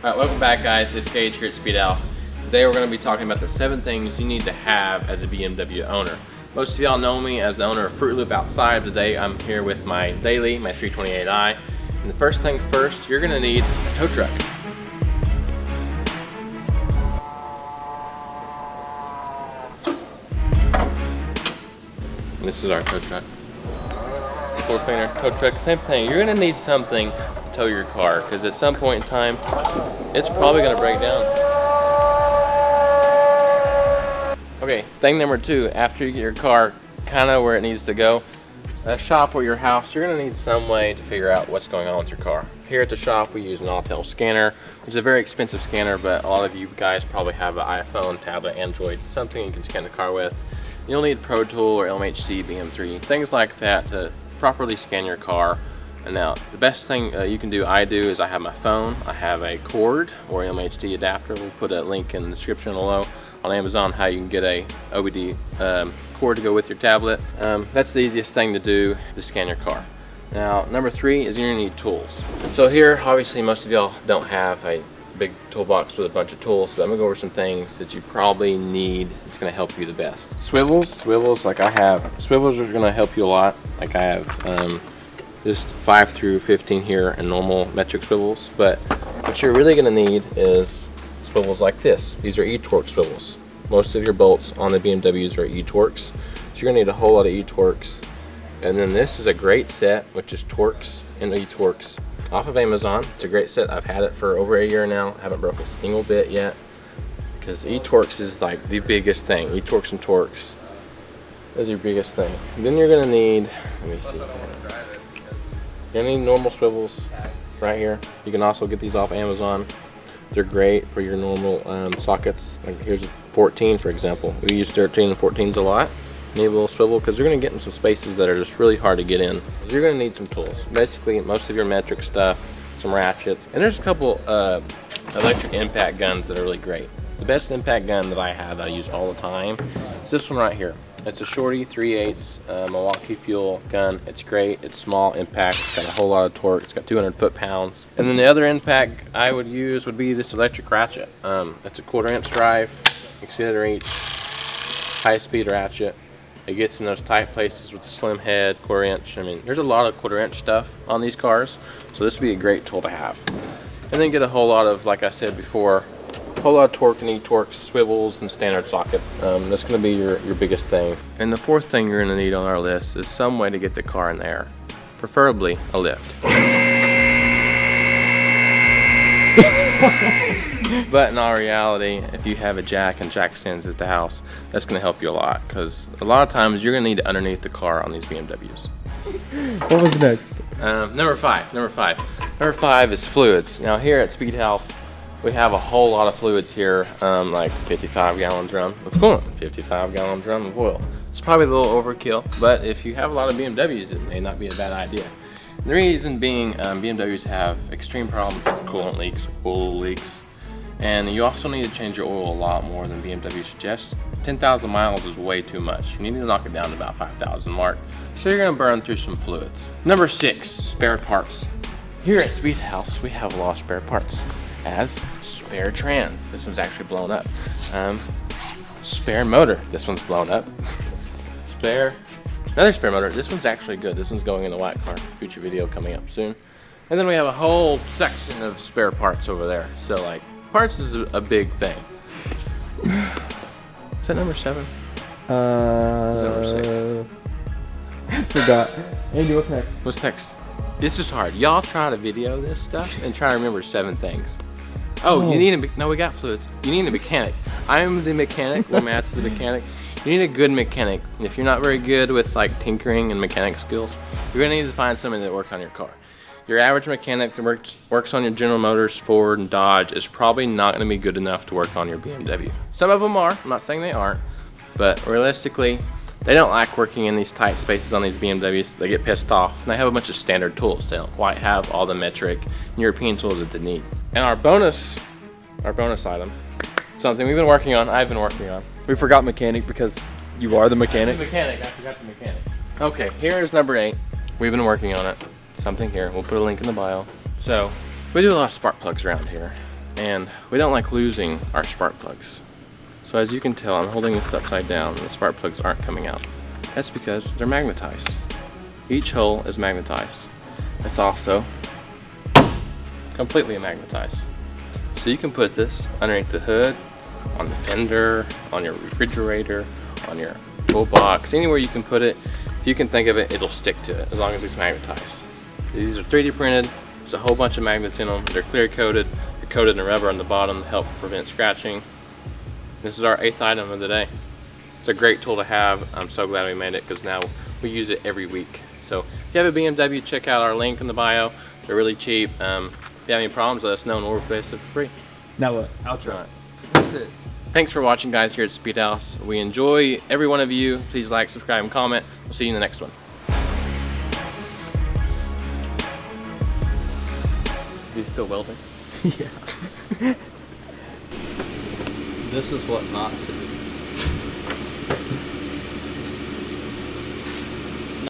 Alright, welcome back guys, it's Gage here at Speed House. Today we're going to be talking about the 7 things you need to have as a BMW owner. Most of y'all know me as the owner of Fruit Loop Outside. Today I'm here with my daily, my 328i. And the first thing first, you're going to need a tow truck. And this is our tow truck. Floor cleaner, tow truck, same thing. You're going to need something to tow your car because at some point in time, it's probably going to break down. Okay, thing number 2, after you get your car kind of where it needs to go, a shop or your house, you're going to need some way to figure out what's going on with your car. Here at the shop, we use an Autel scanner, which is a very expensive scanner, but a lot of you guys probably have an iPhone, tablet, Android, something you can scan the car with. You'll need Pro Tool or LMHC, BM3, things like that to properly scan your car. And now, the best thing you can do, I do, is I have my phone, I have a cord or LMHD adapter. We'll put a link in the description below on Amazon how you can get a OBD cord to go with your tablet. That's the easiest thing to do to scan your car. Now, number 3 is you're gonna need tools. So here, obviously, most of y'all don't have a big toolbox with a bunch of tools, but I'm gonna go over some things that you probably need that's gonna help you the best. Swivels, like I have, swivels are gonna help you a lot. Like I have just 5 through 15 here and normal metric swivels, but what you're really gonna need is swivels like this. These are E-Torx swivels. Most of your bolts on the BMWs are E-Torx, so you're gonna need a whole lot of E-Torx. And then this is a great set, which is Torx and E-Torx off of Amazon. It's a great set. I've had it for over a year now. I haven't broke a single bit yet because E-Torx is like the biggest thing. E-Torx and Torx is your biggest thing. And then you're gonna need, let me see. You're gonna need normal swivels right here. You can also get these off Amazon. They're great for your normal sockets. Like here's a 14, for example. We use 13 and 14s a lot. Need a little swivel because you're going to get in some spaces that are just really hard to get in. You're going to need some tools. Basically, most of your metric stuff, some ratchets, and there's a couple electric impact guns that are really great. The best impact gun that I have that I use all the time is this one right here. It's a shorty 3/8 Milwaukee fuel gun. It's great. It's small impact. It's got a whole lot of torque. It's got 200 foot-pounds. And then the other impact I would use would be this electric ratchet. It's a 1/4 inch drive, auxiliary, high-speed ratchet. It gets in those tight places with a slim head, 1/4 inch. I mean, there's a lot of 1/4 inch stuff on these cars, so this would be a great tool to have. And then get a whole lot of, like I said before, a whole lot of torque and E-Torx swivels and standard sockets. That's going to be your biggest thing. And the 4th thing you're going to need on our list is some way to get the car in the air, preferably a lift. But in all reality, if you have a jack and jack stands at the house, that's going to help you a lot because a lot of times you're going to need it underneath the car on these BMWs. What was next? Number five is fluids. Now here at Speed House, we have a whole lot of fluids here, like 55-gallon drum of coolant, 55-gallon drum of oil. It's probably a little overkill, but if you have a lot of BMWs, it may not be a bad idea. The reason being, BMWs have extreme problems with coolant leaks, oil leaks, and you also need to change your oil a lot more than BMW suggests. 10,000 miles is way too much. You need to knock it down to about 5,000 mark. So you're gonna burn through some fluids. Number 6, spare parts. Here at Speed House, we have a lot of spare parts. As spare trans, this one's actually blown up. Spare motor, this one's blown up. Another spare motor, this one's actually good. This one's going in a white car, future video coming up soon. And then we have a whole section of spare parts over there. So like, parts is a big thing. Is that number 7? Number 6. I forgot. Andy, what's next? What's next? This is hard. Y'all try to video this stuff and try to remember 7 things. Oh, you need no, we got fluids. You need a mechanic. I'm the mechanic, well, Matt's the mechanic. You need a good mechanic. If you're not very good with like tinkering and mechanic skills, you're gonna need to find somebody that works on your car. Your average mechanic that works on your General Motors, Ford, and Dodge is probably not gonna be good enough to work on your BMW. Some of them are, I'm not saying they aren't, but realistically, they don't like working in these tight spaces on these BMWs. They get pissed off, and they have a bunch of standard tools. They don't quite have all the metric and European tools that they need. And our bonus item, something we've been working on, I've been working on. We forgot mechanic because you are the mechanic. I forgot the mechanic. Okay, here is number 8. We've been working on it. Something here, we'll put a link in the bio. So, we do a lot of spark plugs around here. and we don't like losing our spark plugs. So as you can tell, I'm holding this upside down and the spark plugs aren't coming out. That's because they're magnetized. Each hole is magnetized. It's also completely magnetized. So you can put this underneath the hood, on the fender, on your refrigerator, on your toolbox, anywhere you can put it. If you can think of it, it'll stick to it as long as it's magnetized. These are 3D printed. There's a whole bunch of magnets in them. They're clear coated. They're coated in rubber on the bottom to help prevent scratching. This is our 8th item of the day. It's a great tool to have. I'm so glad we made it because now we use it every week. So if you have a BMW, check out our link in the bio. They're really cheap. If you have any problems, let us know and we'll replace it for free. Now what? Outro. Right. That's it. Thanks for watching, guys, here at Speed House. We enjoy every one of you. Please like, subscribe, and comment. We'll see you in the next one. He's still welding? Yeah. This is what not to do.